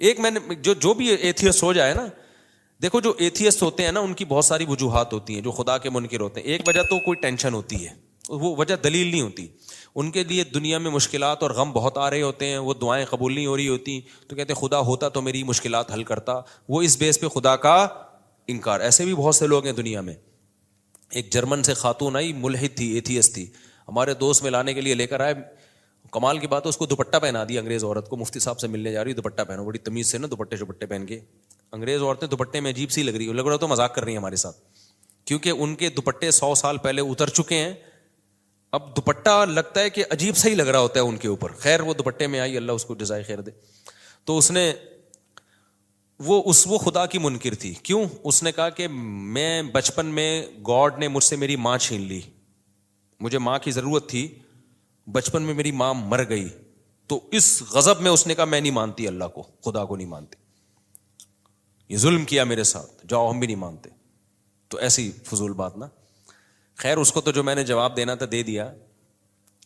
ایک میں نے جو بھی ایتھیسٹ ہو جائے نا، دیکھو جو ایتھیسٹ ہوتے ہیں نا ان کی بہت ساری وجوہات ہوتی ہیں، جو خدا کے منکر ہوتے ہیں. ایک وجہ تو کوئی ٹینشن ہوتی ہے، وہ وجہ دلیل نہیں ہوتی. ان کے لیے دنیا میں مشکلات اور غم بہت آ رہے ہوتے ہیں، وہ دعائیں قبول نہیں ہو رہی ہوتی، تو کہتے ہیں خدا ہوتا تو میری مشکلات حل کرتا. وہ اس بیس پہ خدا کا انکار. ایسے بھی بہت سے لوگ ہیں دنیا میں. ایک جرمن سے خاتون آئی، ملحد تھی، ایتھیسٹ تھی، ہمارے دوست میں لانے کے لیے لے کر آئے. کمال کی بات ہے اس کو دوپٹہ پہنا دیا انگریز عورت کو. مفتی صاحب سے ملنے جا رہی، دوپٹہ پہنو، بڑی تمیز سے نا دوپٹے پہن کے. انگریز عورتیں دوپٹے میں عجیب سی لگ رہی ہے، لگ رہا تو مذاق کر رہی ہیں ہمارے ساتھ، کیونکہ ان کے دوپٹے 100 سال پہلے اتر چکے ہیں. اب دوپٹہ لگتا ہے کہ عجیب سا ہی لگ رہا ہوتا ہے ان کے اوپر. خیر وہ دوپٹے میں آئی، اللہ اس کو جزائے خیر دے. تو اس نے وہ خدا کی منکر تھی. کیوں؟ اس نے کہا کہ میں بچپن میں گاڈ نے مجھ سے میری ماں چھین لی، مجھے ماں کی ضرورت تھی، بچپن میں میری ماں مر گئی، تو اس غضب میں اس نے کہا میں نہیں مانتی اللہ کو، خدا کو نہیں مانتی، یہ ظلم کیا میرے ساتھ، جاؤ ہم بھی نہیں مانتے. تو ایسی فضول بات نا. خیر اس کو تو جو میں نے جواب دینا تھا دے دیا.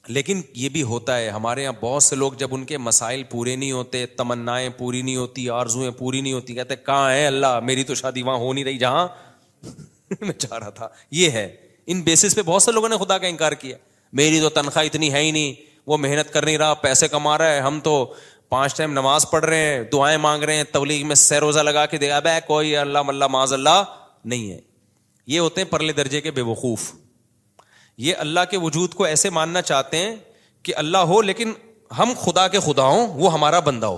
لیکن یہ بھی ہوتا ہے ہمارے یہاں بہت سے لوگ جب ان کے مسائل پورے نہیں ہوتے، تمنائیں پوری نہیں ہوتی، آرزویں پوری نہیں ہوتی، کہتے کہاں ہے اللہ، میری تو شادی وہاں ہو نہیں رہی جہاں میں چاہ رہا تھا. یہ ہے، ان بیسس پہ بہت سے لوگوں نے خدا کا انکار کیا. میری تو تنخواہ اتنی ہے ہی نہیں، وہ محنت کر نہیں رہا، پیسے کما رہا ہے، ہم تو 5 ٹائم نماز پڑھ رہے ہیں، دعائیں مانگ رہے ہیں، تبلیغ میں سہ روزہ لگا کے دے، اب کوئی اللہ ملہ معاذ اللہ نہیں ہے. یہ ہوتے ہیں پرلے درجے کے بے وقوف. یہ اللہ کے وجود کو ایسے ماننا چاہتے ہیں کہ اللہ ہو لیکن ہم خدا کے خدا ہوں، وہ ہمارا بندہ ہو.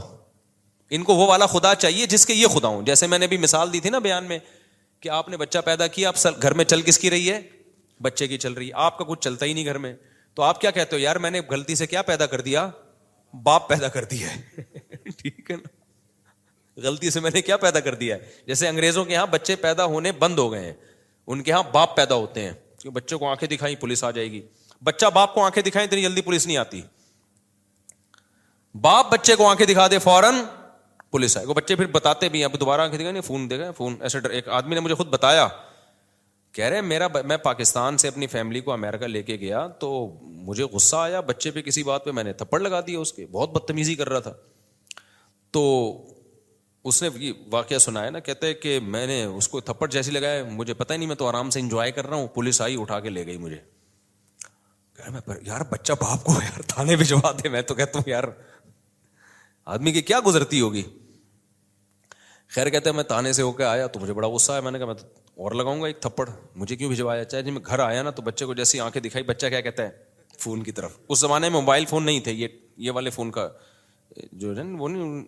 ان کو وہ والا خدا چاہیے جس کے یہ خدا ہوں. جیسے میں نے بھی مثال دی تھی نا بیان میں کہ آپ نے بچہ پیدا کیا، اب گھر میں چل کس کی رہی ہے؟ بچے کی چل رہی ہے. آپ کا کچھ چلتا ہی نہیں گھر میں، تو آپ کیا کہتے ہو؟ یار میں نے غلطی سے کیا پیدا کر دیا؟ باپ پیدا کر دیا ہے. ٹھیک ہے نا، غلطی سے میں نے کیا پیدا کر دیا ہے. جیسے انگریزوں کے ہاں بچے پیدا ہونے بند ہو گئے ہیں، ان کے ہاں باپ پیدا ہوتے ہیں، کہ بچوں کو آنکھیں دکھائیں پولیس آ جائے گی. بچہ باپ کو آنکھیں دکھائیں اتنی جلدی پولیس نہیں آتی. باپ بچے کو آنکھیں دکھا دے فوراً پولیس آئے. وہ بچے پھر بتاتے بھی ہیں، اب دوبارہ آنکھیں دکھائیں، فون دے گا فون. ایسے ایک آدمی نے مجھے خود بتایا، کہہ رہے میں پاکستان سے اپنی فیملی کو امریکہ لے کے گیا تو مجھے غصہ آیا بچے پہ، کسی بات پہ میں نے تھپڑ لگا دیا اس کے، بہت بدتمیزی کر رہا تھا. تو اس نے یہ واقعہ سنایا نا، کہتے ہیں کہ میں نے اس کو تھپڑ جیسی لگایا، مجھے پتہ ہی نہیں، میں تو آرام سے انجوائے کر رہا ہوں، پولیس آئی اٹھا کے لے گئی مجھے. یار بچہ باپ کو یار تھانے بھجوا دے. میں تو کہتا ہوں یار آدمی کی کیا گزرتی ہوگی. خیر کہتے ہیں میں تھانے سے ہو کے آیا تو مجھے بڑا غصہ آیا، میں نے کہا میں تو اور لگاؤں گا ایک تھپڑ، مجھے کیوں بھجوایا. چاہے جب میں گھر آیا نا تو بچے کو جیسی آنکھیں دکھائی، بچہ کیا کہتا ہے؟ فون کی طرف. اس زمانے میں موبائل فون نہیں تھے، یہ والے فون کا جو ہے وہ نہیں،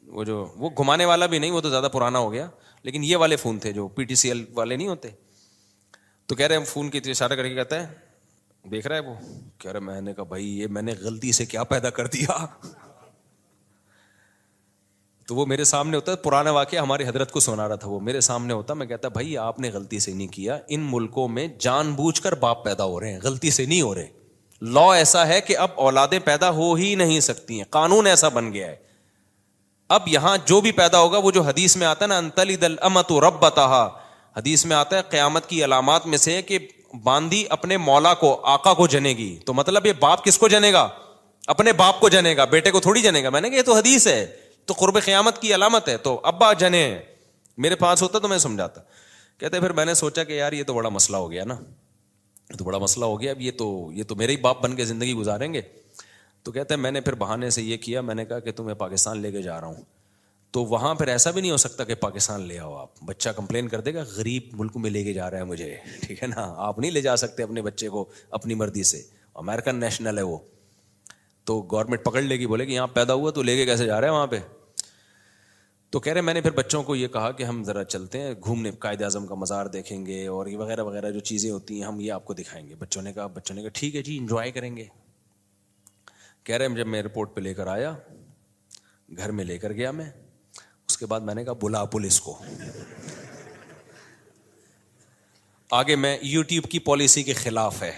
وہ گھمانے والا بھی نہیں، وہ تو زیادہ پرانا ہو گیا، لیکن یہ والے فون تھے جو PTCL والے نہیں ہوتے. تو کہہ رہے ہیں فون کی اشارہ کر کے کہتا ہے، دیکھ رہا ہے وہ، کہہ رہے میں نے کہا بھائی یہ میں نے غلطی سے کیا پیدا کر دیا. تو وہ میرے سامنے ہوتا ہے، پرانا واقعہ ہماری حضرت کو سنا رہا تھا، وہ میرے سامنے ہوتا، میں کہتا بھائی آپ نے غلطی سے نہیں کیا، ان ملکوں میں جان بوجھ کر باپ پیدا ہو رہے ہیں، غلطی سے نہیں ہو رہے. لا ایسا ہے کہ اب اولادیں پیدا ہو ہی نہیں سکتی ہیں، قانون ایسا بن گیا ہے. اب یہاں جو بھی پیدا ہوگا، وہ جو حدیث میں آتا ہے نا انتلد الامۃ ربتہا، حدیث میں آتا ہے قیامت کی علامات میں سے کہ باندی اپنے مولا کو، آقا کو جنے گی. تو مطلب یہ باپ کس کو جنے گا؟ اپنے باپ کو جنے گا، بیٹے کو تھوڑی جنے گا. میں نے کہا یہ تو حدیث ہے، تو قرب قیامت کی علامت ہے. تو ابا جنے. میرے پاس ہوتا تو میں سمجھاتا. کہتے پھر میں نے سوچا کہ یار یہ تو بڑا مسئلہ ہو گیا نا، یہ تو بڑا مسئلہ ہو گیا، اب یہ تو میرے ہی باپ بن کے زندگی گزاریں گے. تو کہتے ہیں میں نے پھر بہانے سے یہ کیا، میں نے کہا کہ تمہیں پاکستان لے کے جا رہا ہوں، تو وہاں پھر ایسا بھی نہیں ہو سکتا کہ پاکستان لے آؤ آپ، بچہ کمپلین کر دے گا غریب ملک میں لے کے جا رہا ہے مجھے، ٹھیک ہے نا. آپ نہیں لے جا سکتے اپنے بچے کو اپنی مرضی سے، امریکن نیشنل ہے وہ، تو گورنمنٹ پکڑ لے گی، بولے کہ یہاں پیدا ہوا تو لے کے کیسے جا رہے ہیں وہاں پہ. تو کہہ رہے میں نے پھر بچوں کو یہ کہا کہ ہم ذرا چلتے ہیں گھومنے، قائد اعظم کا مزار دیکھیں گے اور یہ وغیرہ وغیرہ جو چیزیں ہوتی ہیں ہم یہ آپ کو دکھائیں گے. بچوں نے کہا ٹھیک ہے جی انجوائے کریں گے. کہہ رہے جب میں ایئرپورٹ پہ لے کر آیا، گھر میں لے کر گیا میں، اس کے بعد میں نے کہا بلا پولیس کو. آگے میں یوٹیوب کی پالیسی کے خلاف ہے،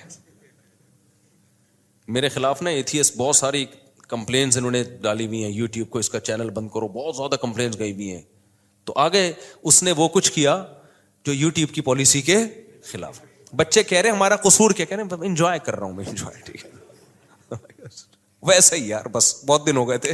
میرے خلاف نا ایتھیسٹ بہت ساری کمپلینز انہوں نے ڈالی ہوئی ہیں یوٹیوب کو، اس کا چینل بند کرو، بہت زیادہ کمپلینز گئی ہوئی ہیں. تو آگے اس نے وہ کچھ کیا جو یوٹیوب کی پالیسی کے خلاف. بچے کہہ رہے ہمارا قصور کیا؟ کہہ رہے انجوائے کر رہا ہوں میں، انجوائے. ٹھیک ہے ویسے ہی یار، بس بہت دن ہو گئے تھے.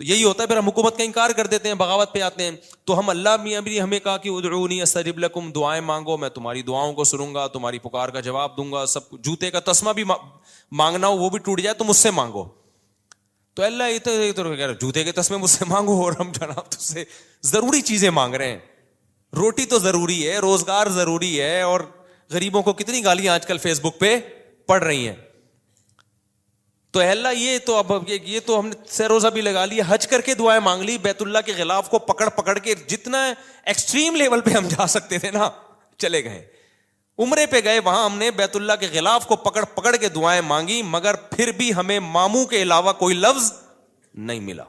تو یہی ہوتا ہے، پھر ہم حکومت کا انکار کر دیتے ہیں، بغاوت پہ آتے ہیں. تو ہم اللہ میاں بھی ہمیں کہا کہ ادعونی استجب لکم، دعائیں مانگو میں تمہاری دعاؤں کو سنوں گا، تمہاری پکار کا جواب دوں گا. سب جوتے کا تسمہ بھی مانگنا ہو وہ بھی ٹوٹ جائے تو مجھ سے مانگو. تو اللہ یہ تو جوتے کے تسمے مجھ سے مانگو، اور ہم جناب تجھ سے ضروری چیزیں مانگ رہے ہیں. روٹی تو ضروری ہے، روزگار ضروری ہے، اور غریبوں کو کتنی گالیاں آج کل فیس بک پہ پڑ رہی ہیں. تو اللہ یہ تو اب یہ تو ہم نے سہ روزہ بھی لگا لیا، حج کر کے دعائیں مانگ لی، بیت اللہ کے غلاف کو پکڑ پکڑ کے جتنا ایکسٹریم لیول پہ ہم جا سکتے تھے نا چلے گئے. عمرے پہ گئے، وہاں ہم نے بیت اللہ کے غلاف کو پکڑ پکڑ کے دعائیں مانگی، مگر پھر بھی ہمیں ماموں کے علاوہ کوئی لفظ نہیں ملا.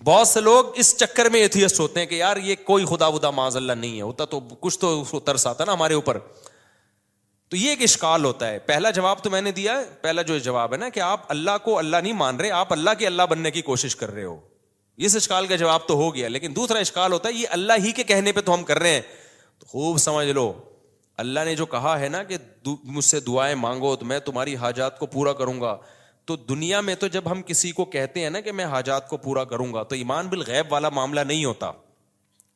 بہت سے لوگ اس چکر میں ایتھیسٹ ہوتے ہیں کہ یار یہ کوئی خدا ودا معاذ اللہ نہیں ہے، ہوتا تو کچھ تو ترس آتا نا ہمارے اوپر. تو یہ ایک اشکال ہوتا ہے. پہلا جواب تو میں نے دیا، پہلا جو جواب ہے نا کہ آپ اللہ کو اللہ نہیں مان رہے، آپ اللہ کے اللہ بننے کی کوشش کر رہے ہو. اس اشکال کا جواب تو ہو گیا. لیکن دوسرا اشکال ہوتا ہے یہ اللہ ہی کے کہنے پہ تو ہم کر رہے ہیں. تو خوب سمجھ لو، اللہ نے جو کہا ہے نا کہ مجھ سے دعائیں مانگو تو میں تمہاری حاجات کو پورا کروں گا. تو دنیا میں تو جب ہم کسی کو کہتے ہیں نا کہ میں حاجات کو پورا کروں گا، تو ایمان بالغیب والا معاملہ نہیں ہوتا.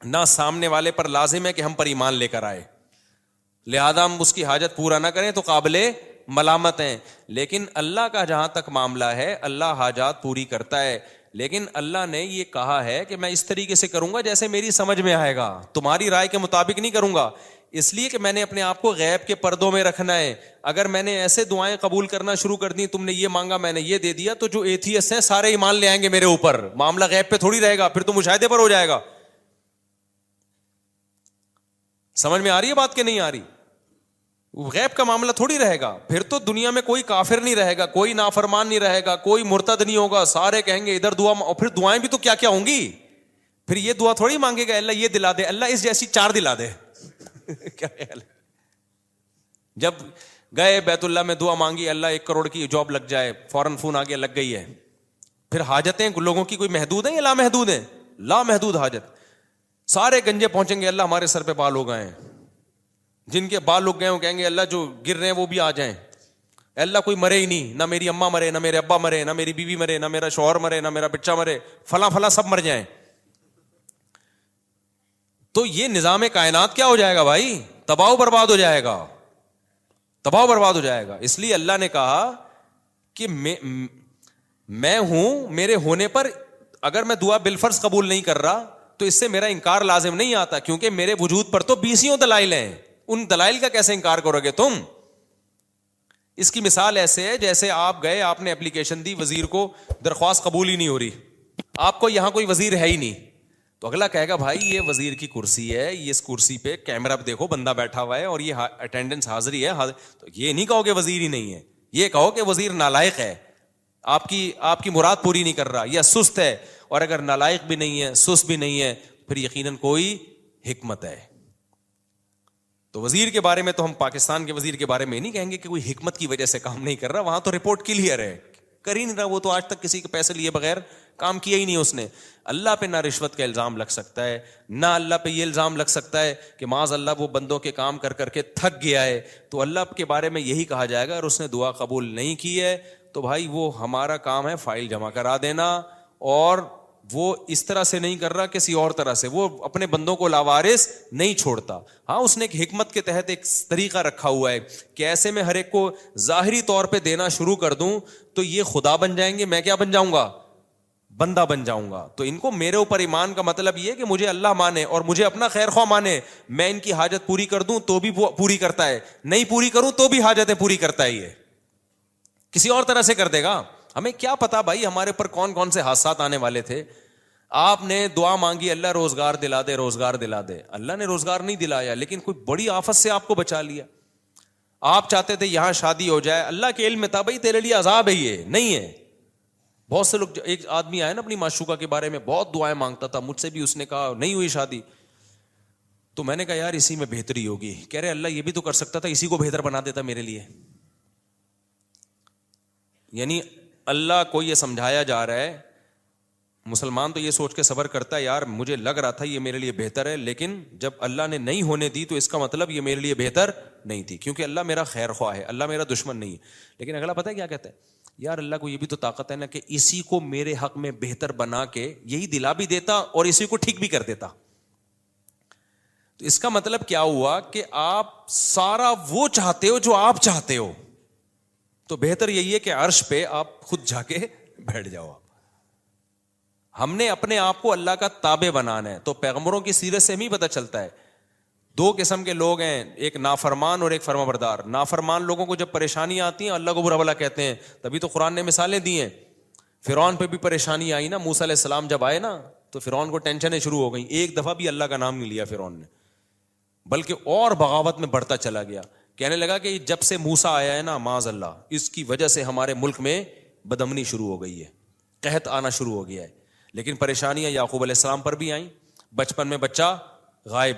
نہ سامنے والے پر لازم ہے کہ ہم پر ایمان لے کر آئے، لہذا ہم اس کی حاجت پورا نہ کریں تو قابل ملامت ہیں. لیکن اللہ کا جہاں تک معاملہ ہے، اللہ حاجات پوری کرتا ہے. لیکن اللہ نے یہ کہا ہے کہ میں اس طریقے سے کروں گا جیسے میری سمجھ میں آئے گا، تمہاری رائے کے مطابق نہیں کروں گا. اس لیے کہ میں نے اپنے آپ کو غیب کے پردوں میں رکھنا ہے. اگر میں نے ایسے دعائیں قبول کرنا شروع کر دی، تم نے یہ مانگا میں نے یہ دے دیا، تو جو ایتھیسٹ ہیں سارے ایمان لے آئیں گے میرے اوپر. معاملہ غیب پہ تھوڑی رہے گا، پھر تو مشاہدے پر ہو جائے گا. سمجھ میں آ رہی ہے بات کہ نہیں آ رہی؟ غیب کا معاملہ تھوڑی رہے گا. پھر تو دنیا میں کوئی کافر نہیں رہے گا، کوئی نافرمان نہیں رہے گا، کوئی مرتد نہیں ہوگا. سارے کہیں گے ادھر دعا، اور پھر دعائیں بھی تو کیا کیا ہوں گی. پھر یہ دعا تھوڑی مانگے گا اللہ یہ دلا دے، اللہ اس جیسی 4 دلا دے. کیا خیال ہے؟ جب گئے بیت اللہ میں دعا مانگی اللہ 1 کروڑ کی جاب لگ جائے، فوراً فون آ گیا لگ گئی ہے. پھر حاجتیں لوگوں کی کوئی محدود ہیں یا لامحدود ہیں؟ لامحدود حاجت. سارے گنجے پہنچیں گے اللہ ہمارے سر پہ بال ہو گئے ہیں. جن کے بال لگ گئے وہ کہیں گے اللہ جو گر رہے ہیں وہ بھی آ جائیں. اللہ کوئی مرے ہی نہیں، نہ میری اماں مرے، نہ میرے ابا مرے، نہ میری بیوی مرے، نہ میرا شوہر مرے، نہ میرا بچہ مرے، فلاں فلاں سب مر جائیں. تو یہ نظام کائنات کیا ہو جائے گا بھائی؟ تباہ و برباد ہو جائے گا، تباہ و برباد ہو جائے گا. اس لیے اللہ نے کہا کہ میں ہوں، میرے ہونے پر اگر میں دعا بالفرض قبول نہیں کر رہا تو اس سے میرا انکار لازم نہیں آتا، کیونکہ میرے وجود پر تو 20 دلائل ہیں. ان دلائل کا کیسے انکار کرو گے تم؟ اس کی مثال ایسے ہے جیسے آپ گئے، آپ نے اپلیکیشن دی، وزیر کو درخواست قبول ہی نہیں ہو رہی، آپ کو یہاں کوئی وزیر ہے ہی نہیں. تو اگلا کہے گا بھائی یہ وزیر کی کرسی ہے، یہ اس کرسی پہ کیمرہ پہ دیکھو بندہ بیٹھا ہوا ہے اور یہ اٹینڈنس حاضری ہے. تو یہ نہیں کہو کہ وزیر ہی نہیں ہے، یہ کہو کہ وزیر نالائق ہے، آپ کی مراد پوری نہیں کر رہا یا سست ہے. اور اگر نالائق بھی نہیں ہے، سست بھی نہیں ہے، پھر یقیناً کوئی حکمت ہے. تو وزیر کے بارے میں تو ہم پاکستان کے وزیر کے بارے میں نہیں کہیں گے کہ کوئی حکمت کی وجہ سے کام نہیں کر رہا، وہاں تو رپورٹ کلیئر ہے، کر ہی نہیں رہا. وہ تو آج تک کسی کے پیسے لیے بغیر کام کیا ہی نہیں اس نے. اللہ پہ نہ رشوت کا الزام لگ سکتا ہے، نہ اللہ پہ یہ الزام لگ سکتا ہے کہ معاذ اللہ وہ بندوں کے کام کر کر کے تھک گیا ہے. تو اللہ کے بارے میں یہی کہا جائے گا اور اس نے دعا قبول نہیں کی ہے تو بھائی وہ ہمارا کام ہے فائل جمع کرا دینا. اور وہ اس طرح سے نہیں کر رہا، کسی اور طرح سے، وہ اپنے بندوں کو لاوارث نہیں چھوڑتا. ہاں اس نے ایک حکمت کے تحت ایک طریقہ رکھا ہوا ہے کہ ایسے میں ہر ایک کو ظاہری طور پہ دینا شروع کر دوں تو یہ خدا بن جائیں گے، میں کیا بن جاؤں گا؟ بندہ بن جاؤں گا. تو ان کو میرے اوپر ایمان کا مطلب یہ ہے کہ مجھے اللہ مانے اور مجھے اپنا خیر خواہ مانے. میں ان کی حاجت پوری کر دوں تو بھی وہ پوری کرتا ہے، نہیں پوری کروں تو بھی حاجتیں پوری کرتا ہے. یہ کسی اور طرح سے کر دے گا. ہمیں کیا پتا بھائی ہمارے پر کون کون سے حادثات آنے والے تھے. آپ نے دعا مانگی اللہ روزگار دلا دے، روزگار دلا دے، اللہ نے روزگار نہیں دلایا لیکن کوئی بڑی آفت سے آپ کو بچا لیا. آپ چاہتے تھے یہاں شادی ہو جائے، اللہ کے علم میں تھا بھائی تیرے لیے عذاب ہے، یہ نہیں ہے. بہت سے لوگ، ایک آدمی آیا نا اپنی معشوقہ کے بارے میں بہت دعائیں مانگتا تھا، مجھ سے بھی اس نے کہا نہیں ہوئی شادی. تو میں نے کہا یار اسی میں بہتری ہوگی. کہہ رہے اللہ یہ بھی تو کر سکتا تھا، اسی کو بہتر بنا دیتا میرے لیے. یعنی اللہ کو یہ سمجھایا جا رہا ہے، مسلمان تو یہ سوچ کے صبر کرتا ہے یار مجھے لگ رہا تھا یہ میرے لیے بہتر ہے، لیکن جب اللہ نے نہیں ہونے دی تو اس کا مطلب یہ میرے لیے بہتر نہیں تھی، کیونکہ اللہ میرا خیر خواہ ہے، اللہ میرا دشمن نہیں ہے. لیکن اگلا پتہ ہے کیا کہتا ہے؟ یار اللہ کو یہ بھی تو طاقت ہے نا کہ اسی کو میرے حق میں بہتر بنا کے یہی دلا بھی دیتا اور اسی کو ٹھیک بھی کر دیتا. تو اس کا مطلب کیا ہوا کہ آپ سارا وہ چاہتے ہو جو آپ چاہتے ہو، تو بہتر یہی ہے کہ عرش پہ آپ خود جا کے بیٹھ جاؤ. ہم نے اپنے آپ کو اللہ کا تابع بنانا ہے. تو پیغمبروں کی سیرت سے ہمیں پتہ چلتا ہے دو قسم کے لوگ ہیں، ایک نافرمان اور ایک فرما بردار. نافرمان لوگوں کو جب پریشانی آتی ہیں اللہ کو برا بھلا کہتے ہیں، تبھی تو قرآن نے مثالیں دی ہیں. فرعون پہ بھی پریشانی آئی نا، موسیٰ علیہ السلام جب آئے نا تو فرعون کو ٹینشنیں شروع ہو گئیں. ایک دفعہ بھی اللہ کا نام نہیں لیا فرعون نے، بلکہ اور بغاوت میں بڑھتا چلا گیا. کہنے لگا کہ جب سے موسیٰ آیا ہے نا معاذ اللہ، اس کی وجہ سے ہمارے ملک میں بدامنی شروع ہو گئی ہے، قحط آنا شروع ہو گیا ہے. لیکن پریشانیاں یعقوب علیہ السلام پر بھی آئیں. بچپن میں بچہ غائب،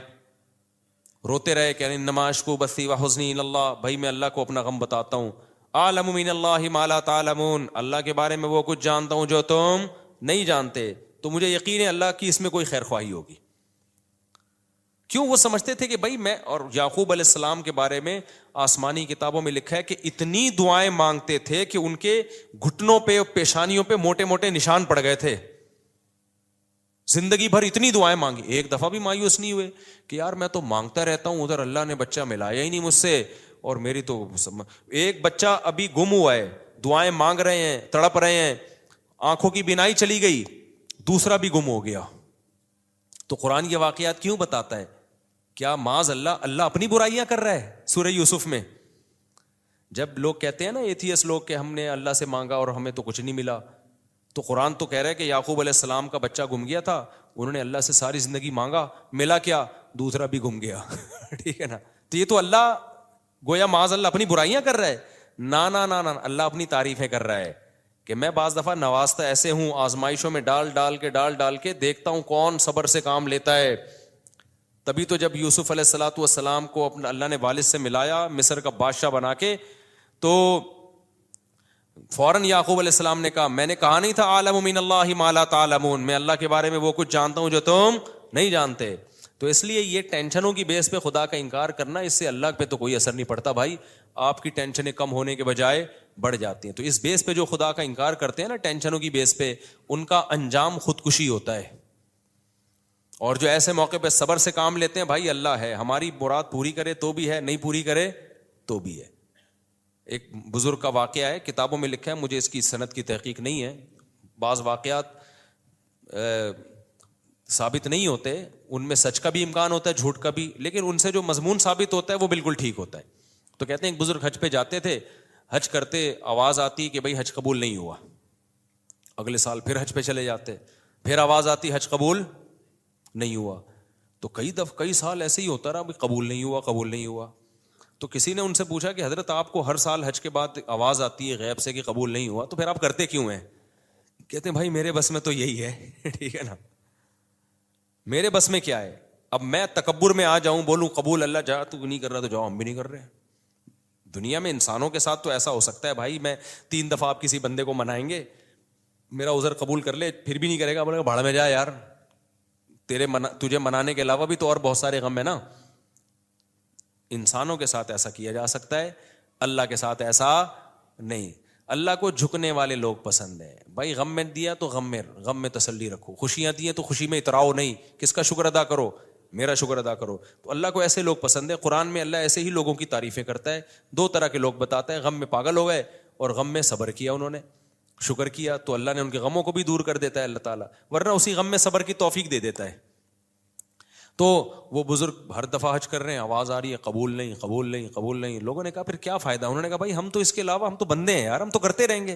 روتے رہے کہ انما اشکو بثی وحزنی الی اللہ، بھائی میں اللہ کو اپنا غم بتاتا ہوں. اعلم من اللہ ما لا تعلمون، اللہ کے بارے میں وہ کچھ جانتا ہوں جو تم نہیں جانتے، تو مجھے یقین ہے اللہ کی اس میں کوئی خیر خواہی ہوگی. کیوں؟ وہ سمجھتے تھے کہ بھائی میں، اور یعقوب علیہ السلام کے بارے میں آسمانی کتابوں میں لکھا ہے کہ اتنی دعائیں مانگتے تھے کہ ان کے گھٹنوں پہ اور پیشانیوں پہ موٹے موٹے نشان پڑ گئے تھے. زندگی بھر اتنی دعائیں مانگی، ایک دفعہ بھی مایوس نہیں ہوئے کہ یار میں تو مانگتا رہتا ہوں، ادھر اللہ نے بچہ ملایا ہی نہیں مجھ سے، اور میری تو ایک بچہ ابھی گم ہوا ہے، دعائیں مانگ رہے ہیں، تڑپ رہے ہیں، آنکھوں کی بینائی چلی گئی، دوسرا بھی گم ہو گیا. تو قرآن یہ واقعات کیوں بتاتا ہے؟ کیا معاذ اللہ اپنی برائیاں کر رہا ہے؟ سورہ یوسف میں جب لوگ کہتے ہیں نا ایتھیس لوگ کہ ہم نے اللہ سے مانگا اور ہمیں تو کچھ نہیں ملا، تو قرآن تو کہہ رہا ہے کہ یعقوب علیہ السلام کا بچہ گم گیا تھا، انہوں نے اللہ سے ساری زندگی مانگا، ملا کیا؟ دوسرا بھی گم گیا. ٹھیک ہے نا؟ تو یہ تو اللہ گویا معاذ اللہ اپنی برائیاں کر رہا ہے. نا نا نا نا، اللہ اپنی تعریفیں کر رہا ہے کہ میں بعض دفعہ نوازتا ایسے ہوں، آزمائشوں میں ڈال ڈال کے دیکھتا ہوں کون صبر سے کام لیتا ہے. تبھی تو جب یوسف علیہ الصلوۃ والسلام کو اپنا اللہ نے والد سے ملایا مصر کا بادشاہ بنا کے، تو فوراً یعقوب علیہ السلام نے کہا میں نے کہا نہیں تھا اعلم من اللہ ما لا تعلمون، میں اللہ کے بارے میں وہ کچھ جانتا ہوں جو تم نہیں جانتے. تو اس لیے یہ ٹینشنوں کی بیس پہ خدا کا انکار کرنا، اس سے اللہ پہ تو کوئی اثر نہیں پڑتا بھائی، آپ کی ٹینشنیں کم ہونے کے بجائے بڑھ جاتی ہیں. تو اس بیس پہ جو خدا کا انکار کرتے ہیں نا ٹینشنوں کی بیس پہ، ان کا انجام خودکشی ہوتا ہے. اور جو ایسے موقع پہ صبر سے کام لیتے ہیں، بھائی اللہ ہے، ہماری مراد پوری کرے تو بھی ہے، نہیں پوری کرے تو بھی ہے. ایک بزرگ کا واقعہ ہے، کتابوں میں لکھا ہے، مجھے اس کی سند کی تحقیق نہیں ہے، بعض واقعات ثابت نہیں ہوتے، ان میں سچ کا بھی امکان ہوتا ہے جھوٹ کا بھی، لیکن ان سے جو مضمون ثابت ہوتا ہے وہ بالکل ٹھیک ہوتا ہے. تو کہتے ہیں ایک بزرگ حج پہ جاتے تھے، حج کرتے آواز آتی کہ بھائی حج قبول نہیں ہوا، اگلے سال پھر حج پہ چلے جاتے، پھر آواز آتی حج قبول نہیں ہوا. تو کئی سال ایسے ہی ہوتا رہا، قبول نہیں ہوا. تو کسی نے ان سے پوچھا کہ حضرت آپ کو ہر سال حج کے بعد آواز آتی ہے غیب سے کہ قبول نہیں ہوا، تو پھر آپ کرتے کیوں ہیں؟ کہتے ہیں بھائی میرے بس میں تو یہی ہے. ٹھیک ہے نا، میرے بس میں کیا ہے؟ اب میں تکبر میں آ جاؤں، بولوں قبول اللہ جا، تو نہیں کر رہا تو جاؤ، ہم بھی نہیں کر رہے. دنیا میں انسانوں کے ساتھ تو ایسا ہو سکتا ہے بھائی، میں 3 دفعہ آپ کسی بندے کو منائیں گے، میرا عذر قبول کر لے، پھر بھی نہیں کرے گا، بولے گا بھاڑ میں جا یار، تجھے منانے کے علاوہ بھی تو اور بہت سارے غم ہے نا. انسانوں کے ساتھ ایسا کیا جا سکتا ہے، اللہ کے ساتھ ایسا نہیں. اللہ کو جھکنے والے لوگ پسند ہیں بھائی. غم میں دیا تو غم میں تسلی رکھو، خوشیاں دی تو خوشی میں اتراؤ نہیں، کس کا شکر ادا کرو؟ میرا شکر ادا کرو. تو اللہ کو ایسے لوگ پسند ہے. قرآن میں اللہ ایسے ہی لوگوں کی تعریفیں کرتا ہے. 2 طرح کے لوگ بتاتا ہے، غم میں پاگل ہو گئے اور غم میں صبر کیا، انہوں نے شکر کیا تو اللہ نے ان کے غموں کو بھی دور کر دیتا ہے اللہ تعالیٰ، ورنہ اسی غم میں صبر کی توفیق دے دیتا ہے. تو وہ بزرگ ہر دفعہ حج کر رہے ہیں، آواز آ رہی ہے قبول نہیں. لوگوں نے کہا پھر کیا فائدہ؟ انہوں نے کہا بھائی ہم تو اس کے علاوہ ہم تو بندے ہیں یار، ہم تو کرتے رہیں گے.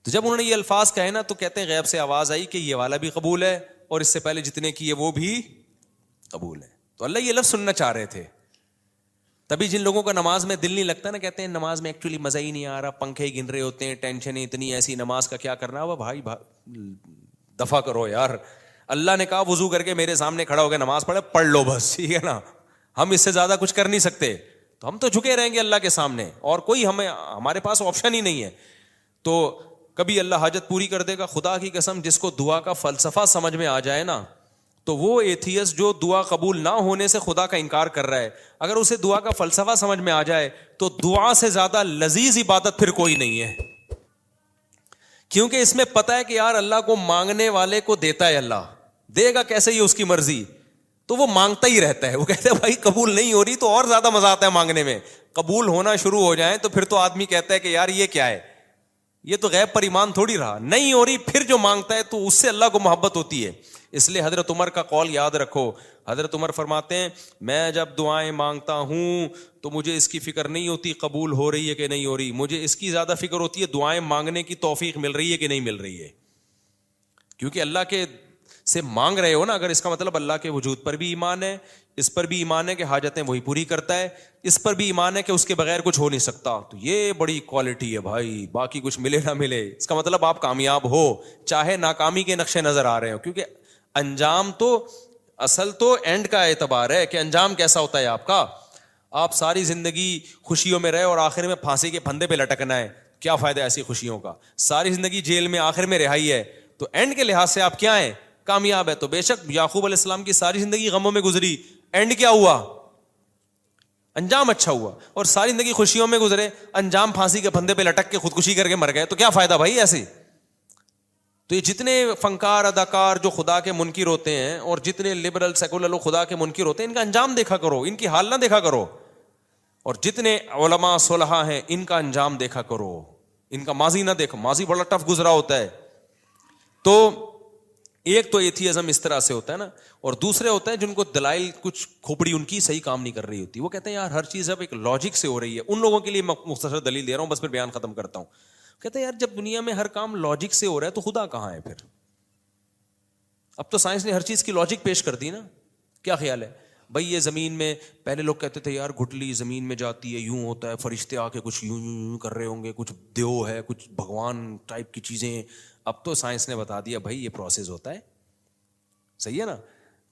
تو جب انہوں نے یہ الفاظ کہے نا تو کہتے ہیں غیب سے آواز آئی کہ یہ والا بھی قبول ہے اور اس سے پہلے جتنے کیے وہ بھی قبول ہے. تو اللہ یہ لفظ سننا چاہ رہے تھے. تبھی جن لوگوں کا نماز میں دل نہیں لگتا نا، کہتے ہیں نماز میں ایکچولی مزہ ہی نہیں آ رہا، پنکھے گن رہے ہوتے ہیں، ٹینشن اتنی، ایسی نماز کا کیا کرنا. وہ بھائی دفع کرو یار. اللہ نے کہا وضو کر کے میرے سامنے کھڑا ہو گیا نماز پڑھ لو بس، ٹھیک ہے نا. ہم اس سے زیادہ کچھ کر نہیں سکتے، تو ہم تو جھکے رہیں گے اللہ کے سامنے، اور کوئی ہمارے پاس آپشن ہی نہیں ہے. تو کبھی اللہ حاجت پوری کر دے گا. خدا کی قسم جس کو دعا کا فلسفہ سمجھ میں آ جائے نا تو وہ ایتھیسٹ جو دعا قبول نہ ہونے سے خدا کا انکار کر رہا ہے، اگر اسے دعا کا فلسفہ سمجھ میں آ جائے تو دعا سے زیادہ لذیذ عبادت پھر کوئی نہیں ہے، کیونکہ اس میں پتہ ہے کہ یار اللہ کو مانگنے والے کو دیتا ہے، اللہ دے گا کیسے، یہ اس کی مرضی، تو وہ مانگتا ہی رہتا ہے. وہ کہتا ہے بھائی قبول نہیں ہو رہی تو اور زیادہ مزہ آتا ہے مانگنے میں، قبول ہونا شروع ہو جائیں تو پھر تو آدمی کہتا ہے کہ یار یہ کیا ہے، یہ تو غیب پر ایمان تھوڑی رہا، نہیں ہو رہی پھر جو مانگتا ہے تو اس سے اللہ کو محبت ہوتی ہے. اس لیے حضرت عمر کا قول یاد رکھو. حضرت عمر فرماتے ہیں میں جب دعائیں مانگتا ہوں تو مجھے اس کی فکر نہیں ہوتی قبول ہو رہی ہے کہ نہیں ہو رہی، مجھے اس کی زیادہ فکر ہوتی ہے دعائیں مانگنے کی توفیق مل رہی ہے کہ نہیں مل رہی ہے. کیونکہ اللہ کے سے مانگ رہے ہو نا، اگر اس کا مطلب اللہ کے وجود پر بھی ایمان ہے، اس پر بھی ایمان ہے کہ حاجتیں وہی پوری کرتا ہے، اس پر بھی ایمان ہے کہ اس کے بغیر کچھ ہو نہیں سکتا، تو یہ بڑی کوالٹی ہے بھائی. باقی کچھ ملے نہ ملے اس کا مطلب آپ کامیاب ہو، چاہے ناکامی کے نقشے نظر آ رہے ہو. کیونکہ انجام تو اصل تو اینڈ کا اعتبار ہے کہ انجام کیسا ہوتا ہے آپ کا. آپ ساری زندگی خوشیوں میں رہے اور آخر میں پھانسی کے پھندے پہ لٹکنا ہے، کیا فائدہ ایسی خوشیوں کا. ساری زندگی جیل میں آخر میں رہائی ہے، تو اینڈ کے لحاظ سے آپ کیا ہیں، کامیاب ہے. تو بے شک یعقوب علیہ السلام کی ساری زندگی غموں میں گزری، اینڈ کیا ہوا، انجام اچھا ہوا. اور ساری زندگی خوشیوں میں گزرے، انجام پھانسی کے پھندے پہ لٹک کے خودکشی کر کے مر گئے، تو کیا فائدہ بھائی ایسے. تو یہ جتنے فنکار اداکار جو خدا کے منکر ہوتے ہیں اور جتنے لبرل سیکولر لوگ خدا کے منکر ہوتے ہیں، ان کا انجام دیکھا کرو، ان کی حال نہ دیکھا کرو. اور جتنے علماء صلحاء ہیں ان کا انجام دیکھا کرو، ان کا ماضی نہ دیکھو، ماضی بڑا ٹف گزرا ہوتا ہے. تو ایک تو ایتھیزم اس طرح سے ہوتا ہے نا، اور دوسرے ہوتے ہیں جن کو دلائل کچھ کھوپڑی ان کی صحیح کام نہیں کر رہی ہوتی. وہ کہتے ہیں یار ہر چیز اب ایک لاجک سے ہو رہی ہے. ان لوگوں کے لیے مختصر دلیل دے رہا ہوں، بس پھر بیان ختم کرتا ہوں. کہتے ہیں یار جب دنیا میں ہر کام لاجک سے ہو رہا ہے تو خدا کہاں ہے پھر؟ اب تو سائنس نے ہر چیز کی لاجک پیش کر دی نا. کیا خیال ہے بھائی، یہ زمین میں پہلے لوگ کہتے تھے یار گٹلی زمین میں جاتی ہے یوں ہوتا ہے، فرشتے آ کے کچھ یوں یوں یوں کر رہے ہوں گے، کچھ دیو ہے، کچھ بھگوان ٹائپ کی چیزیں. اب تو سائنس نے بتا دیا بھائی یہ پروسیس ہوتا ہے، صحیح ہے نا.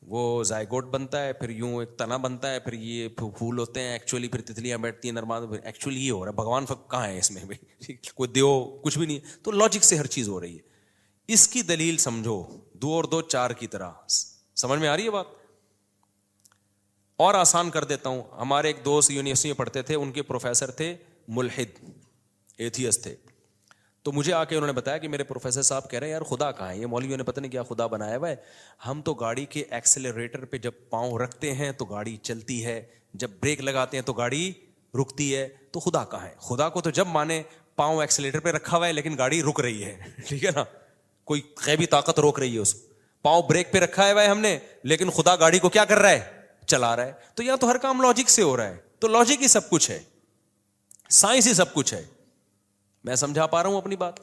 وہ زائگوٹ بنتا ہے، پھر یوں ایک تنا بنتا ہے، پھر یہ پھول ہوتے ہیں ایکچولی، پھر تتلیاں بیٹھتی ہیں نرماد، ایکچولی یہ ہو رہا ہے. بھگوان کہاں ہے اس میں بھائی، کوئی دیو کچھ بھی نہیں ہے. تو لاجک سے ہر چیز ہو رہی ہے. اس کی دلیل سمجھو 2 اور 2 4 کی طرح. سمجھ میں آ رہی ہے بات؟ اور آسان کر دیتا ہوں. ہمارے ایک دوست یونیورسٹی میں پڑھتے تھے، ان کے پروفیسر تھے ملحد، ایتھیسٹ تھے. تو مجھے آ کے انہوں نے بتایا کہ میرے پروفیسر صاحب کہہ رہے ہیں یار خدا کہاں ہے، یہ مولویوں نے پتہ نہیں کیا خدا بنایا ہوا ہے. ہم تو گاڑی کے ایکسیلریٹر پہ جب پاؤں رکھتے ہیں تو گاڑی چلتی ہے، جب بریک لگاتے ہیں تو گاڑی رکتی ہے. تو خدا کہاں ہے؟ خدا کو تو جب مانے پاؤں ایکسیلریٹر پہ رکھا ہوا ہے لیکن گاڑی رک رہی ہے، ٹھیک ہے نا، کوئی غیبی طاقت روک رہی ہے اس کو. پاؤں بریک پہ رکھا ہے ہم نے لیکن خدا گاڑی کو کیا کر رہا ہے، چلا رہا ہے. تو یا تو ہر کام لاجک سے ہو رہا ہے، تو لاجک ہی سب کچھ ہے، سائنس ہی سب کچھ ہے. میں سمجھا پا رہا ہوں اپنی بات؟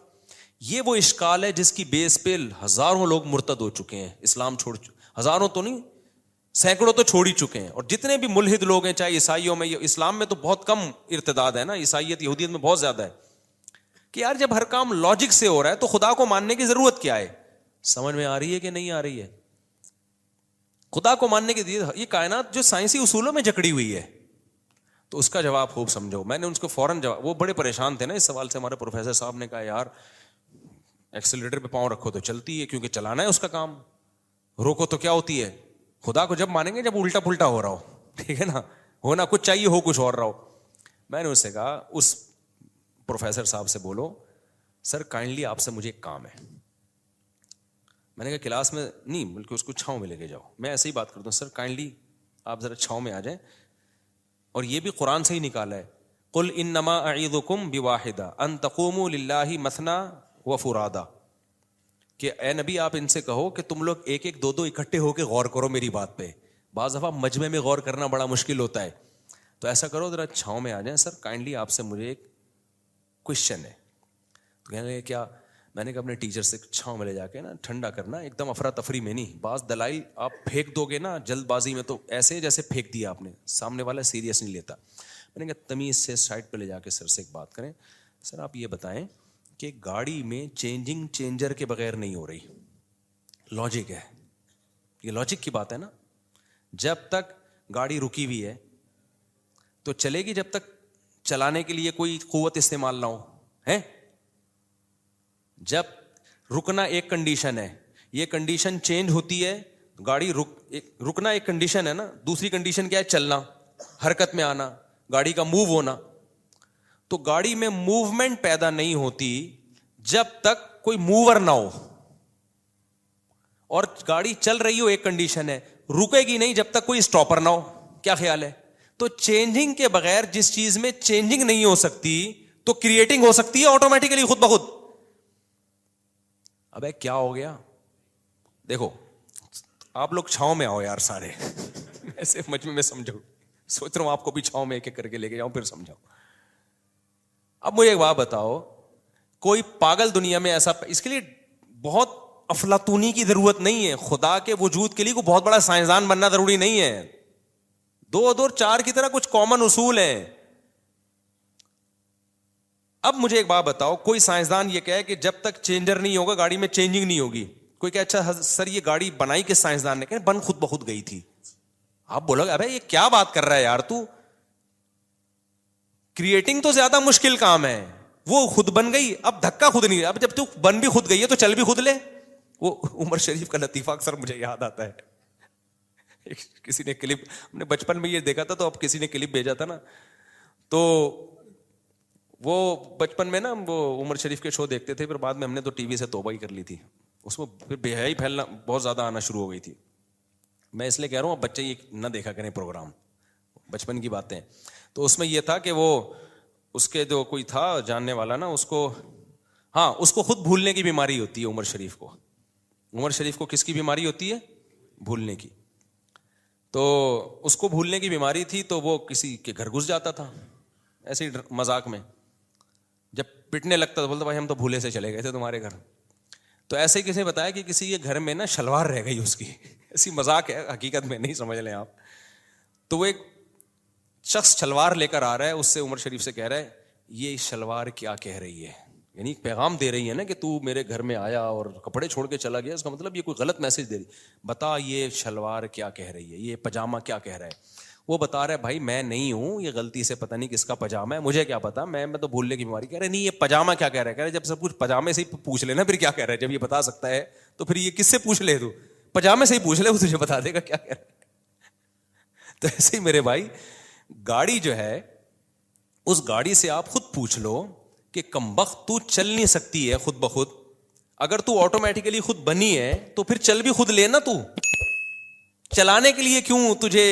یہ وہ اشکال ہے جس کی بیس پہ ہزاروں لوگ مرتد ہو چکے ہیں، اسلام چھوڑ ہزاروں تو نہیں، سینکڑوں تو چھوڑ ہی چکے ہیں. اور جتنے بھی ملحد لوگ ہیں، چاہے عیسائیوں میں، اسلام میں تو بہت کم ارتداد ہے نا، عیسائیت یہودیت میں بہت زیادہ ہے. کہ یار جب ہر کام لاجک سے ہو رہا ہے تو خدا کو ماننے کی ضرورت کیا ہے؟ سمجھ میں آ رہی ہے کہ نہیں آ رہی ہے؟ خدا کو ماننے کی یہ کائنات جو سائنسی اصولوں میں جکڑی ہوئی ہے، تو اس کا جواب خوب سمجھو. میں نے ان کو فوراً جواب، وہ بڑے پریشان تھے نا اس سوال سے. ہمارے پروفیسر صاحب نے کہا یار ایکسیلریٹر پہ پاؤں رکھو تو چلتی ہے کیونکہ چلانا ہے اس کا کام، روکو تو کیا ہوتی ہے. خدا کو جب مانیں گے جب الٹا پلٹا ہو رہا ہو، ٹھیک ہے نا، ہونا کچھ چاہیے ہو کچھ اور رہا ہو. میں نے اس سے کہا اس پروفیسر صاحب سے بولو سر کائنڈلی آپ سے مجھے ایک کام ہے. میں نے کہا کلاس میں نہیں بلکہ اس کو چھاؤں میں لے کے جاؤ. میں ایسے ہی بات کرتا ہوں، سر کائنڈلی آپ ذرا چھاؤں میں آ جائیں. اور یہ بھی قرآن سے ہی نکالا ہے، قل انما اعیذکم بواحدہ ان تقوموا للہ مثنی وفرادا، کہ اے نبی آپ ان سے کہو کہ تم لوگ ایک ایک دو دو اکٹھے ہو کے غور کرو میری بات پہ. بعض دفعہ مجمع میں غور کرنا بڑا مشکل ہوتا ہے، تو ایسا کرو ذرا چھاؤں میں آ جائیں. سر کائنڈلی آپ سے مجھے ایک کوشچن ہے. تو کہنے لگے کیا؟ میں نے کہا اپنے ٹیچر سے چھاؤں میں لے جا کے نا ٹھنڈا کرنا، ایک دم افراتفری میں نہیں. بعض دلائل آپ پھینک دو گے نا جلد بازی میں تو ایسے جیسے پھینک دیا آپ نے، سامنے والا سیریس نہیں لیتا. میں نے کہا تمیز سے سائڈ پہ لے جا کے سر سے ایک بات کریں. سر آپ یہ بتائیں کہ گاڑی میں چینجنگ چینجر کے بغیر نہیں ہو رہی، لاجک ہے، یہ لاجک کی بات ہے نا. جب تک گاڑی رکی ہوئی ہے تو چلے گی جب تک چلانے کے لیے کوئی قوت استعمال نہ ہو ہے. جب رکنا ایک کنڈیشن ہے، یہ کنڈیشن چینج ہوتی ہے گاڑی رکنا ایک کنڈیشن ہے نا, دوسری کنڈیشن کیا ہے؟ چلنا, حرکت میں آنا, گاڑی کا موو ہونا. تو گاڑی میں موومنٹ پیدا نہیں ہوتی جب تک کوئی موور نہ ہو, اور گاڑی چل رہی ہو ایک کنڈیشن ہے, رکے گی نہیں جب تک کوئی اسٹاپر نہ ہو. کیا خیال ہے؟ تو چینجنگ کے بغیر جس چیز میں چینجنگ نہیں ہو سکتی تو کریٹنگ ہو سکتی ہے آٹومیٹیکلی, خود بخود. ابے کیا ہو گیا؟ دیکھو آپ لوگ چھاؤں میں آؤ یار سارے, ایسے مجمع میں سمجھو, سوچ رہا ہوں آپ کو بھی چھاؤں میں ایک ایک کر کے لے کے جاؤں پھر سمجھاؤ. اب مجھے ایک بات بتاؤ, کوئی پاگل دنیا میں ایسا, اس کے لیے بہت افلاطونی کی ضرورت نہیں ہے, خدا کے وجود کے لیے کوئی بہت بڑا سائنسدان بننا ضروری نہیں ہے. 2 اور 4 کی طرح کچھ کامن اصول ہیں. اب مجھے ایک بات بتاؤ, کوئی سائنسدان یہ کہے کہ جب تک چینجر نہیں ہوگا گاڑی میں چینجنگ نہیں ہوگی. کوئی کہ اچھا سر یہ گاڑی بنائی کس سائنسدان نے؟ کہ بن خود بخود گئی تھی. آپ بولو گے ابے یہ کیا بات کر رہا ہے یار تو, کریٹنگ تو زیادہ مشکل کام ہے, وہ خود بن گئی. اب دھکا خود نہیں, اب جب تو بن بھی خود گئی ہے تو چل بھی خود لے. وہ عمر شریف کا لطیفہ اکثر مجھے یاد آتا ہے. کسی نے کلپ, ہم نے بچپن میں یہ دیکھا تھا, تو اب کسی نے کلپ بھیجا تھا نا, تو وہ بچپن میں نا وہ عمر شریف کے شو دیکھتے تھے, پھر بعد میں ہم نے تو ٹی وی سے توبہ ہی کر لی تھی. اس میں پھر بے حیائی پھیلنا بہت زیادہ آنا شروع ہو گئی تھی. میں اس لیے کہہ رہا ہوں اب بچے یہ نہ دیکھا کریں پروگرام, بچپن کی باتیں. تو اس میں یہ تھا کہ وہ اس کے جو کوئی تھا جاننے والا نا, اس کو خود بھولنے کی بیماری ہوتی ہے عمر شریف کو. عمر شریف کو کس کی بیماری ہوتی ہے؟ بھولنے کی. تو اس کو بھولنے کی بیماری تھی, تو وہ کسی کے گھر گھس جاتا تھا ایسے ہی مذاق میں. جب پٹنے لگتا تو بولتا بھائی ہم تو بھولے سے چلے گئے تھے تمہارے گھر. تو ایسے ہی کسی نے بتایا کہ کسی کے گھر میں نا شلوار رہ گئی اس کی, ایسی مذاق ہے حقیقت میں نہیں سمجھ لیں آپ. تو وہ ایک شخص شلوار لے کر آ رہا ہے, اس سے عمر شریف سے کہہ رہا ہے یہ شلوار کیا کہہ رہی ہے, یعنی پیغام دے رہی ہے نا کہ تو میرے گھر میں آیا اور کپڑے چھوڑ کے چلا گیا, اس کا مطلب یہ کوئی غلط میسج دے رہی. بتا یہ شلوار کیا کہہ رہی ہے, یہ پاجامہ کیا کہہ رہا ہے. وہ بتا رہا ہے بھائی میں نہیں ہوں, یہ غلطی سے پتہ نہیں کس کا پاجامہ ہے, مجھے کیا پتا, میں تو بھولنے کی بیماری. کہہ رہے نہیں یہ پاجامہ کیا کہہ رہا ہے. کہہ رہے جب سب کچھ پاجامے سے ہی پوچھ لینا پھر کیا کہہ رہا ہے, جب یہ بتا سکتا ہے تو پھر یہ کس سے پوچھ لے, تو پاجامے سے ہی پوچھ لے, وہ تجھے بتا دے گا کیا کہہ رہا ہے. تو ایسے ہی میرے بھائی گاڑی جو ہے, اس گاڑی سے آپ خود پوچھ لو کہ کمبخت تو چل نہیں سکتی ہے خود بخود, اگر تو آٹومیٹیکلی خود بنی ہے تو پھر چل بھی خود لینا. تو چلانے کے لیے کیوں تجھے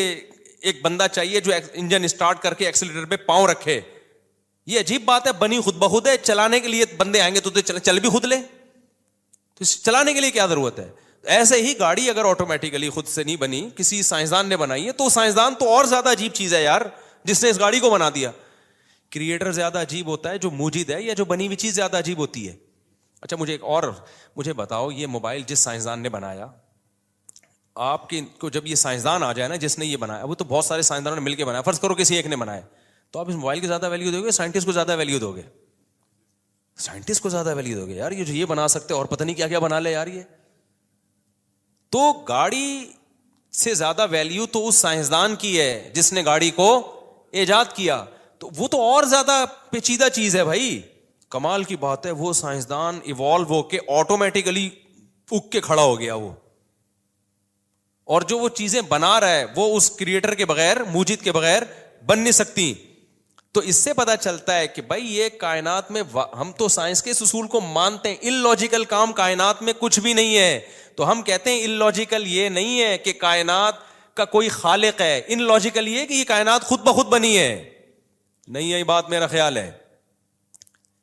ایک بندہ چاہیے جو انجن اسٹارٹ کر کے ایکسیلیٹر پہ پاؤں رکھے؟ یہ عجیب بات ہے, بنی خود بخود ہے, چلانے کے لیے بندے آئیں گے تو چل بھی خود لے. تو چلانے کے لیے کیا ضرورت ہے؟ ایسے ہی گاڑی اگر آٹومیٹیکلی خود سے نہیں بنی, کسی سائنسدان نے بنائی ہے, تو سائنسدان تو اور زیادہ عجیب چیز ہے یار جس نے اس گاڑی کو بنا دیا. کریٹر زیادہ عجیب ہوتا ہے جو موجود ہے, یا جو بنی ہوئی چیز زیادہ عجیب ہوتی ہے؟ اچھا مجھے بتاؤ, یہ موبائل جس سائنسدان نے بنایا, آپ کو جب یہ سائنسدان آ جائے نا جس نے یہ بنایا, وہ تو بہت سارے سائنسدانوں نے مل کے بنایا, فرض کرو کسی ایک نے بنایا, تو آپ اس موبائل کی زیادہ ویلیو دو گے, سائنٹسٹ کو زیادہ ویلیو دو گے؟ سائنٹسٹ کو زیادہ ویلیو دو گے یار, یہ بنا سکتے اور پتہ نہیں کیا کیا بنا لے یار یہ. تو گاڑی سے زیادہ ویلیو تو اس سائنسدان کی ہے جس نے گاڑی کو ایجاد کیا, تو وہ تو اور زیادہ پیچیدہ چیز ہے بھائی. کمال کی بات ہے, وہ سائنسدان ایوالو ہو کے آٹومیٹیکلی اگ کے کھڑا ہو گیا وہ, اور جو وہ چیزیں بنا رہا ہے وہ اس کریٹر کے بغیر, موجد کے بغیر بن نہیں سکتی. تو اس سے پتا چلتا ہے کہ بھائی یہ کائنات میں, ہم تو سائنس کے اس اصول کو مانتے ہیں, ان لاجیکل کام کائنات میں کچھ بھی نہیں ہے. تو ہم کہتے ہیں ان لاجیکل یہ نہیں ہے کہ کائنات کا کوئی خالق ہے, ان لاجیکل یہ کہ یہ کائنات خود بخود بنی ہے. نہیں ہے یہ بات, میرا خیال ہے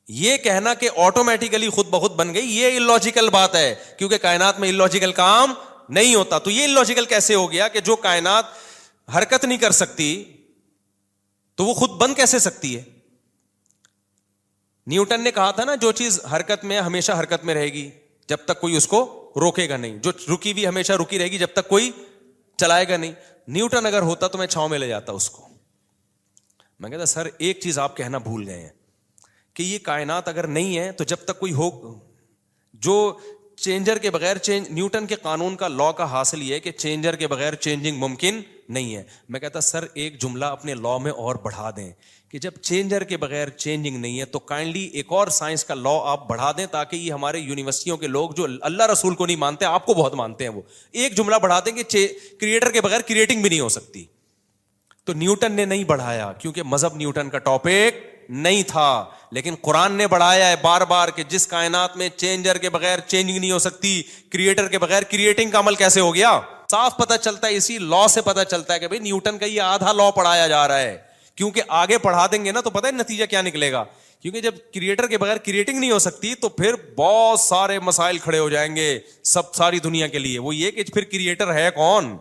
یہ کہنا کہ آٹومیٹیکلی خود بخود بن گئی, یہ ان لاجیکل بات ہے, کیونکہ کائنات میں ان لاجیکل کام نہیں ہوتا. تو یہ لوجیکل کیسے ہو گیا کہ جو کائنات حرکت نہیں کر سکتی تو وہ خود بن کیسے سکتی ہے؟ نیوٹن نے کہا تھا نا جو چیز حرکت میں ہمیشہ حرکت میں رہے گی جب تک کوئی اس کو روکے گا نہیں, جو رکی بھی ہمیشہ رکی رہے گی جب تک کوئی چلائے گا نہیں. نیوٹن اگر ہوتا تو میں چھاؤں میں لے جاتا اس کو. میں کہتا سر ایک چیز آپ کہنا بھول گئے ہیں کہ یہ کائنات اگر نہیں ہے تو جب تک کوئی ہو, جو چینجر کے بغیر نیوٹن کے قانون کا لا کا حاصل یہ ہے کہ چینجر کے بغیر چینجنگ ممکن نہیں ہے. میں کہتا سر ایک جملہ اپنے لا میں اور بڑھا دیں کہ جب چینجر کے بغیر چینجنگ نہیں ہے تو کائنڈلی ایک اور سائنس کا لا آپ بڑھا دیں تاکہ یہ ہمارے یونیورسٹیوں کے لوگ جو اللہ رسول کو نہیں مانتے آپ کو بہت مانتے ہیں وہ ایک جملہ بڑھا دیں کہ کریٹر کے بغیر کریٹنگ بھی نہیں ہو سکتی. تو نیوٹن نے نہیں بڑھایا کیونکہ مذہب نیوٹن کا ٹاپک نہیں تھا, لیکن قرآن نے بڑھایا ہے بار بار کہ جس کائنات میں چینجر کے بغیر چینجنگ نہیں ہو سکتی, کریٹر کے بغیر کریٹنگ کا عمل کیسے ہو گیا. صاف پتہ چلتا ہے, اسی لا سے پتہ چلتا ہے کہ بھئی نیوٹن کا یہ آدھا لا پڑھایا جا رہا ہے, کیونکہ آگے پڑھا دیں گے نا تو پتہ ہے نتیجہ کیا نکلے گا. کیونکہ جب کریٹر کے بغیر کریٹنگ نہیں ہو سکتی تو پھر بہت سارے مسائل کھڑے ہو جائیں گے ساری دنیا کے لیے. وہ یہ کہ پھر کریٹر ہے کون.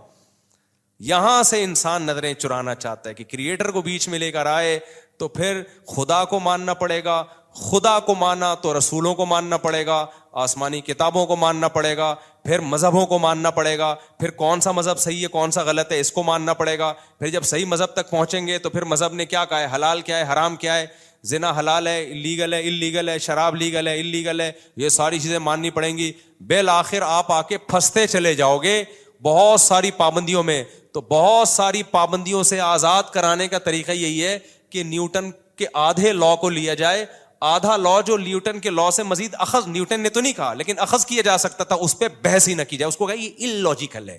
یہاں سے انسان نظریں چرانا چاہتا ہے کہ کریٹر کو بیچ میں لے کر آئے تو پھر خدا کو ماننا پڑے گا, خدا کو مانا تو رسولوں کو ماننا پڑے گا, آسمانی کتابوں کو ماننا پڑے گا, پھر مذہبوں کو ماننا پڑے گا, پھر کون سا مذہب صحیح ہے کون سا غلط ہے اس کو ماننا پڑے گا. پھر جب صحیح مذہب تک پہنچیں گے تو پھر مذہب نے کیا کہا ہے, حلال کیا ہے حرام کیا ہے, زنا حلال ہے لیگل ہے اللیگل ہے, شراب لیگل ہے اللیگل ہے, یہ ساری چیزیں ماننی پڑیں گی. بالآخر آپ آ کے پھنستے چلے جاؤ گے بہت ساری پابندیوں میں. تو بہت ساری پابندیوں سے آزاد کرانے کا طریقہ یہی ہے کہ نیوٹن کے آدھے لا کو لیا جائے. آدھا لا جو نیوٹن کے لا سے مزید اخذ, نیوٹن نے تو نہیں کہا لیکن اخذ کیا جا سکتا تھا, اس پہ بحث ہی نہ کی جائے, اس کو کہا یہ اللاجیکل ہے.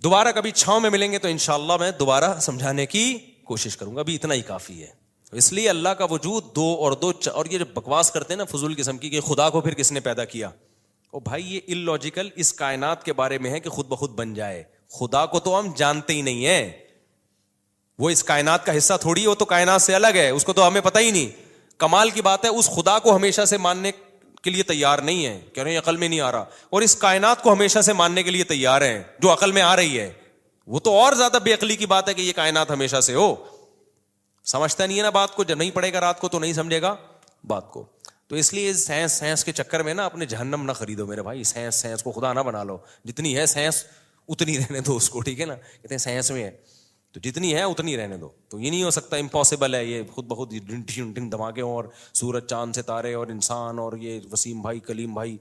دوبارہ کبھی چھاؤں میں ملیں گے تو انشاءاللہ میں دوبارہ سمجھانے کی کوشش کروں گا, ابھی اتنا ہی کافی ہے. اس لیے اللہ کا وجود دو اور یہ جو بکواس کرتے ہیں نا فضول قسم کی کہ خدا کو پھر کس نے پیدا کیا, او بھائی یہ اللاجیکل اس کائنات کے بارے میں ہے کہ خود بخود بن جائے. خدا کو تو ہم جانتے ہی نہیں ہیں, وہ اس کائنات کا حصہ تھوڑی ہے, وہ تو کائنات سے الگ ہے, اس کو تو ہمیں پتہ ہی نہیں. کمال کی بات ہے اس خدا کو ہمیشہ سے ماننے کے لیے تیار نہیں ہے, کہہ رہے ہیں عقل میں نہیں آ رہا, اور اس کائنات کو ہمیشہ سے ماننے کے لیے تیار ہیں جو عقل میں آ رہی ہے. وہ تو اور زیادہ بے عقلی کی بات ہے کہ یہ کائنات ہمیشہ سے ہو. سمجھتا نہیں ہے نا بات کو, جب نہیں پڑھے گا رات کو تو نہیں سمجھے گا بات کو. تو اس لیے سائنس کے چکر میں نا اپنے جہنم نہ خریدو میرے بھائی. سائنس کو خدا نہ بنا لو, جتنی ہے سائنس اتنی رہنے دو اس کو, ٹھیک ہے نا. کہتے ہیں سائنس میں ہے تو جتنی ہے اتنی رہنے دو. تو یہ نہیں ہو سکتا, امپاسبل ہے یہ خود بخود دھماکے ہوں اور سورج چاند ستارے اور انسان اور یہ وسیم بھائی کلیم بھائی.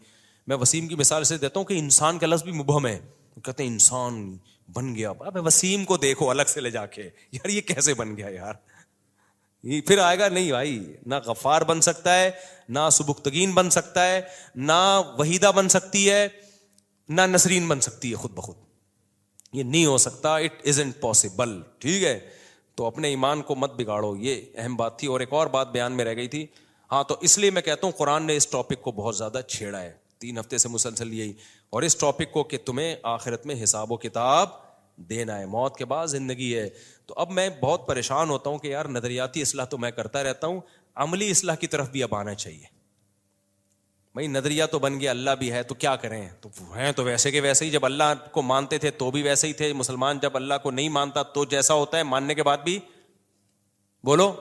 میں وسیم کی مثال سے دیتا ہوں کہ انسان کا لفظ بھی مبہم ہے. کہتے ہیں انسان بن گیا, اب وسیم کو دیکھو الگ سے لے جا کے, یار یہ کیسے بن گیا یار. پھر آئے گا نہیں بھائی, نہ غفار بن سکتا ہے, نہ سبکتگین بن سکتا ہے, نہ وحیدہ بن سکتی ہے, نہ نسرین بن سکتی ہے خود بخود. یہ نہیں ہو سکتا, اٹ ازنٹ پاسبل. ٹھیک ہے, تو اپنے ایمان کو مت بگاڑو, یہ اہم بات تھی. اور ایک اور بات بیان میں رہ گئی تھی, ہاں تو اس لیے میں کہتا ہوں قرآن نے اس ٹاپک کو بہت زیادہ چھیڑا ہے 3 ہفتے سے مسلسل یہی, اور اس ٹاپک کو کہ تمہیں آخرت میں حساب و کتاب دینا ہے, موت کے بعد زندگی ہے. تو اب میں بہت پریشان ہوتا ہوں کہ یار نظریاتی اصلاح تو میں کرتا رہتا ہوں, عملی اصلاح کی طرف بھی اب آنا چاہیے. بھائی نظریہ تو بن گیا, اللہ بھی ہے تو کیا کریں, تو ہیں تو ویسے کے ویسے ہی. جب اللہ کو مانتے تھے تو بھی ویسے ہی تھے. مسلمان جب اللہ کو نہیں مانتا تو جیسا ہوتا ہے, ماننے کے بعد بھی بولو.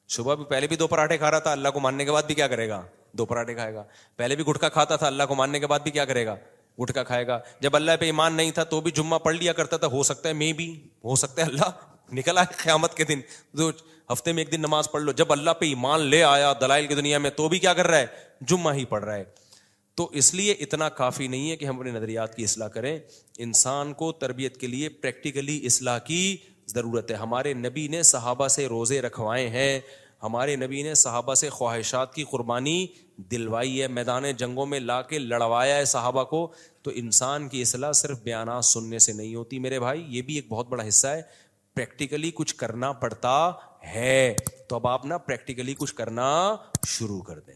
صبح بھی پہلے بھی 2 پراٹھے کھا رہا تھا, اللہ کو ماننے کے بعد بھی کیا کرے گا, 2 پراٹھے کھائے گا. پہلے بھی گٹکا کھاتا تھا, اللہ کو ماننے کے بعد بھی کیا کرے گا, گٹکا کھائے گا. جب اللہ پہ ایمان نہیں تھا تو بھی جمعہ پڑھ لیا کرتا تھا, ہو سکتا ہے میں بھی, ہو سکتا ہے اللہ نکل آئے قیامت کے دن تو ہفتے میں 1 دن نماز پڑھ لو. جب اللہ پہ ایمان لے آیا دلائل کی دنیا میں تو بھی کیا کر رہا ہے, جمعہ ہی پڑھ رہا ہے. تو اس لیے اتنا کافی نہیں ہے کہ ہم اپنے نظریات کی اصلاح کریں. انسان کو تربیت کے لیے پریکٹیکلی اصلاح کی ضرورت ہے. ہمارے نبی نے صحابہ سے روزے رکھوائے ہیں, ہمارے نبی نے صحابہ سے خواہشات کی قربانی دلوائی ہے, میدان جنگوں میں لا کے لڑوایا ہے صحابہ کو. تو انسان کی اصلاح صرف بیانات سننے سے نہیں ہوتی میرے بھائی, یہ بھی ایک بہت بڑا حصہ ہے, پریکٹیکلی کچھ کرنا پڑتا ہے. تو اب آپ نا پریکٹیکلی کچھ کرنا شروع کر دیں.